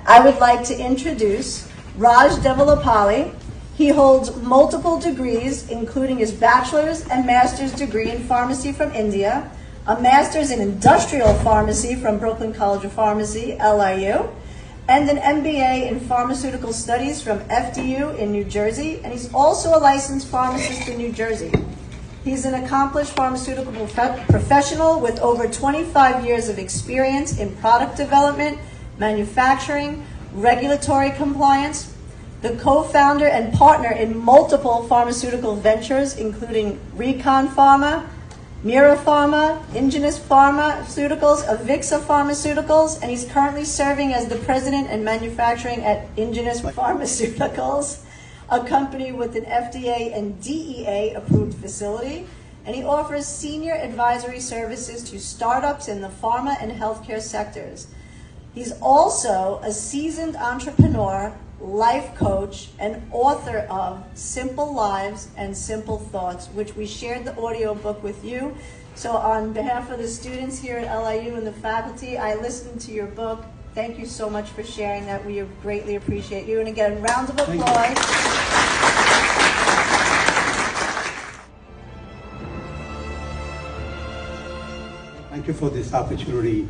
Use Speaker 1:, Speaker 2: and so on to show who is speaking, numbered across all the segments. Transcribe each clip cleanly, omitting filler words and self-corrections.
Speaker 1: I would like to introduce Raj Devalapalli. He holds multiple degrees, including his bachelor's and master's degree in pharmacy from India, a master's in industrial pharmacy from Brooklyn College of Pharmacy, LIU, and an MBA in pharmaceutical studies from FDU in New Jersey, and he's also a licensed pharmacist in New Jersey. He's an accomplished pharmaceutical professional with over 25 years of experience in product development, manufacturing, regulatory compliance, the co-founder and partner in multiple pharmaceutical ventures, including Recon Pharma, Mira Pharma, Ingenus Pharmaceuticals, Avixa Pharmaceuticals, and he's currently serving as the president and manufacturing at Ingenus Pharmaceuticals, a company with an FDA and DEA approved facility, and he offers senior advisory services to startups in the pharma and healthcare sectors. He's also a seasoned entrepreneur, life coach, and author of Simple Lives and Simple Thoughts, which we shared the audio book with you. So on behalf of the students here at LIU and the faculty, I listened to your book. Thank you so much for sharing that. We greatly appreciate you. And again, round of applause.
Speaker 2: Thank you for this opportunity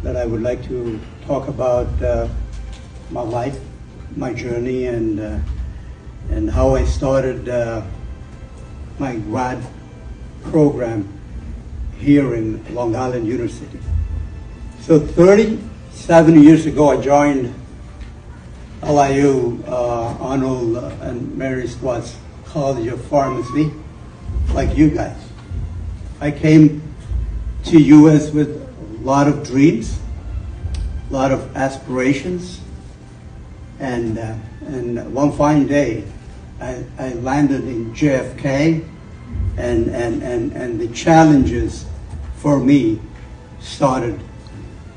Speaker 2: that I would like to talk about my life, my journey, and how I started my grad program here in Long Island University. So 37 years ago, I joined LIU, Arnold and Mary Schwartz College of Pharmacy, like you guys. I came to US with a lot of dreams, a lot of aspirations, and one fine day, I landed in JFK, and the challenges for me started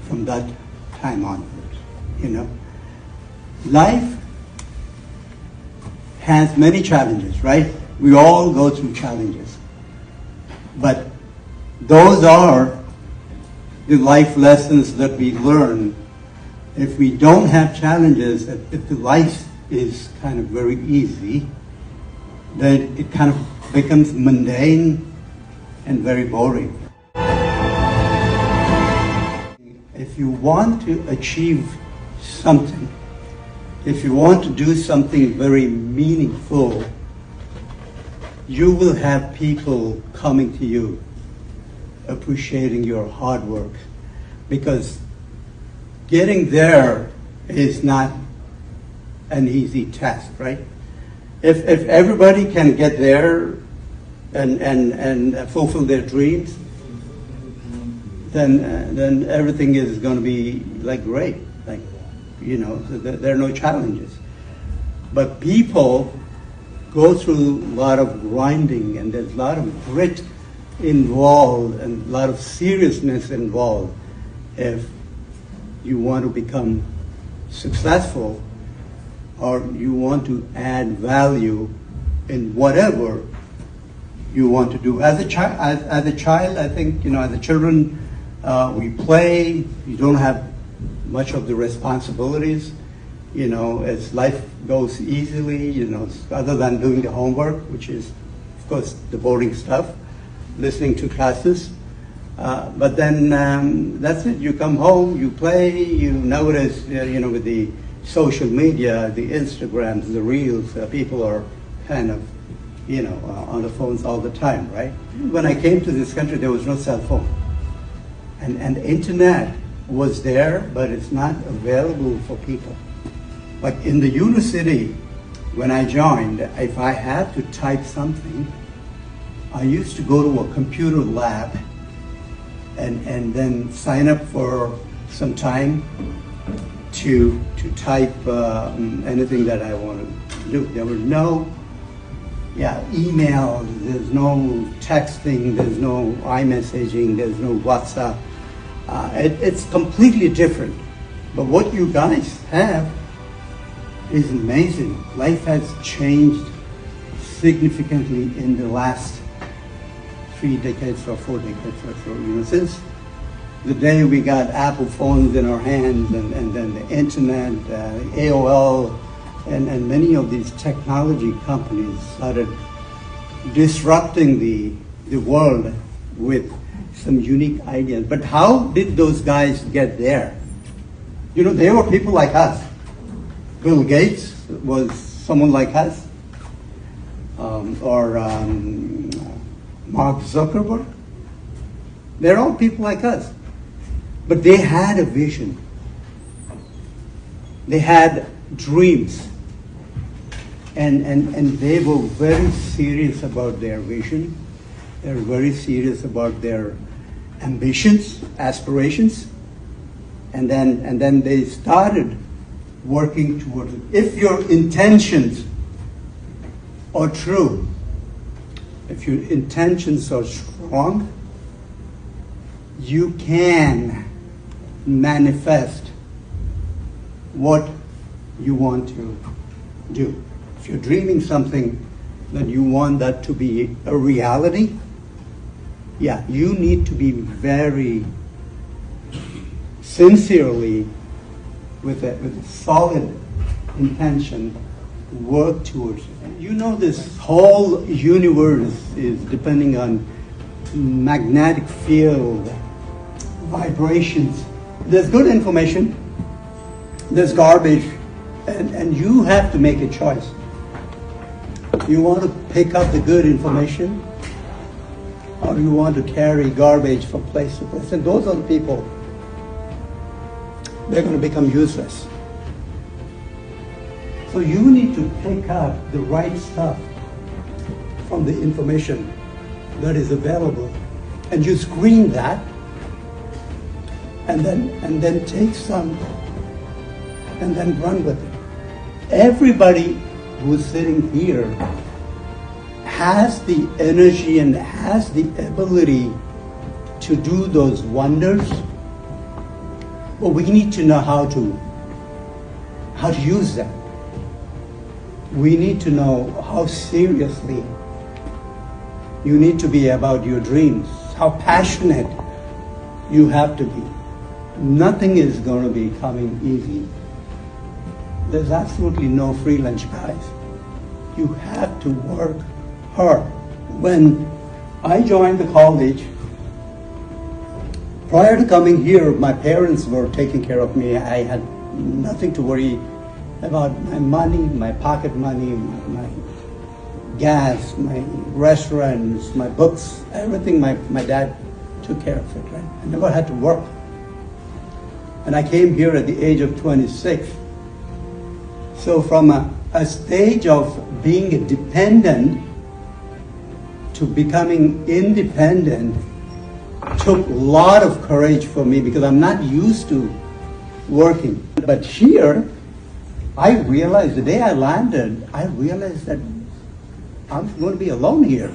Speaker 2: from that time onwards. You know, life has many challenges, right? We all go through challenges, but those are the life lessons that we learn. If we don't have challenges, if the life is kind of very easy, then it kind of becomes mundane and very boring. If you want to achieve something, if you want to do something very meaningful, you will have people coming to you appreciating your hard work, because getting there is not an easy task, right? If everybody can get there and fulfill their dreams, then everything is going to be like great, like, you know, there are no challenges. But people go through a lot of grinding, and there's a lot of grit involved and a lot of seriousness involved if you want to become successful, or you want to add value in whatever you want to do. As a child, I think, you know, as a children, we play. You don't have much of the responsibilities, you know, as life goes easily, you know, other than doing the homework, which is, of course, the boring stuff, listening to classes. But then that's it. You come home, you play. You nowadays, you know, with the social media, the Instagrams, the Reels, people are kind of, you know, on the phones all the time, right? When I came to this country, there was no cell phone, and the internet was there, but it's not available for people. Like in the university, when I joined, if I had to type something, I used to go to a computer lab and then sign up for some time to type anything that I wanted to do. There were no email, there's no texting, there's no iMessaging, there's no WhatsApp. It's completely different. But what you guys have is amazing. Life has changed significantly in the last 3 decades or 4 decades or so. You know, since the day we got Apple phones in our hands, and then the internet, AOL, and many of these technology companies started disrupting the world with some unique ideas. But how did those guys get there? You know, they were people like us. Bill Gates was someone like us, or Mark Zuckerberg. They're all people like us. But they had a vision. They had dreams. And they were very serious about their vision. They were very serious about their ambitions, aspirations. And then they started working towards it. If your intentions are true, if your intentions are strong, you can manifest what you want to do. If you're dreaming something that you want that to be a reality, yeah, you need to be very sincerely, with a solid intention, work towards it. You know, this whole universe is depending on magnetic field, vibrations. There's good information, there's garbage, and you have to make a choice. You want to pick up the good information, or you want to carry garbage from place to place. And those are the people, they're going to become useless. So you need to pick up the right stuff from the information that is available, and you screen that, and then take some and then run with it. Everybody who's sitting here has the energy and has the ability to do those wonders, but we need to know how to use them. We need to know how seriously you need to be about your dreams, how passionate you have to be. Nothing is going to be coming easy. There's absolutely no free lunch, guys. You have to work hard. When I joined the college, prior to coming here, my parents were taking care of me. I had nothing to worry about. My money, my pocket money, my gas, my restaurants, my books, everything my dad took care of it, right? I never had to work. And I came here at the age of 26. So from a stage of being dependent to becoming independent took a lot of courage for me, because I'm not used to working. But here, I realized the day I landed, I realized that I'm going to be alone here.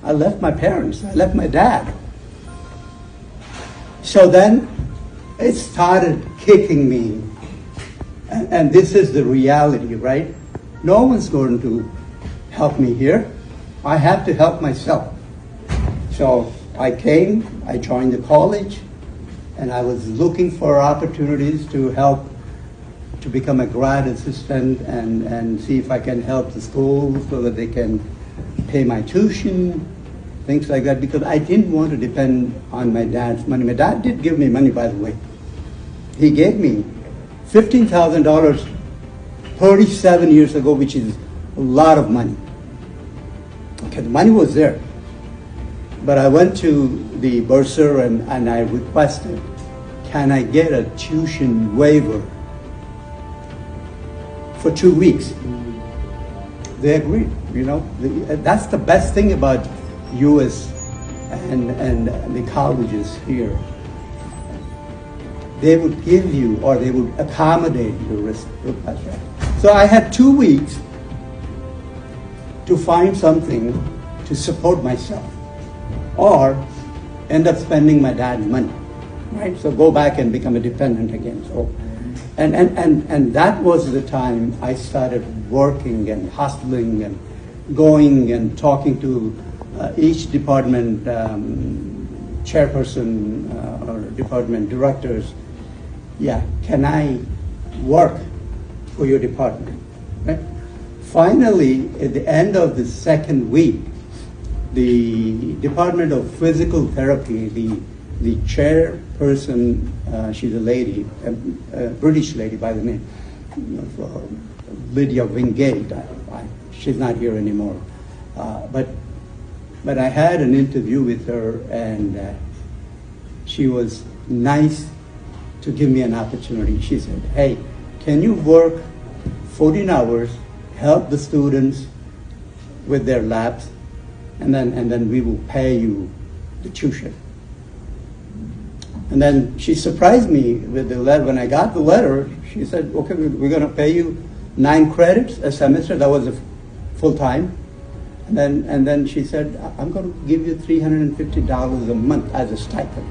Speaker 2: I left my parents, I left my dad. So then it started kicking me. And this is the reality, right? No one's going to help me here. I have to help myself. So I came, I joined the college, and I was looking for opportunities to help to become a grad assistant and see if I can help the school so that they can pay my tuition, things like that, because I didn't want to depend on my dad's money. My dad did give me money, by the way. He gave me $15,000 37 years ago, which is a lot of money. Okay, the money was there. But I went to the bursar and I requested, can I get a tuition waiver for 2 weeks? They agreed, you know. That's the best thing about US and the colleges here. They would give you, or they would accommodate your request. So I had 2 weeks to find something to support myself, or end up spending my dad's money, right? So go back and become a dependent again. So, and that was the time I started working and hustling and going and talking to each department chairperson or department directors, yeah, can I work for your department? Right? Finally, at the end of the second week, the Department of Physical Therapy, the chairperson, she's a lady, a British lady by the name of Lydia Wingate. She's not here anymore. But I had an interview with her, and she was nice to give me an opportunity. She said, hey, can you work 14 hours, help the students with their labs, and then we will pay you the tuition. And then she surprised me with the letter. When I got the letter, she said, okay, we're going to pay you 9 credits a semester. That was a full time. And then she said, I'm going to give you $350 a month as a stipend.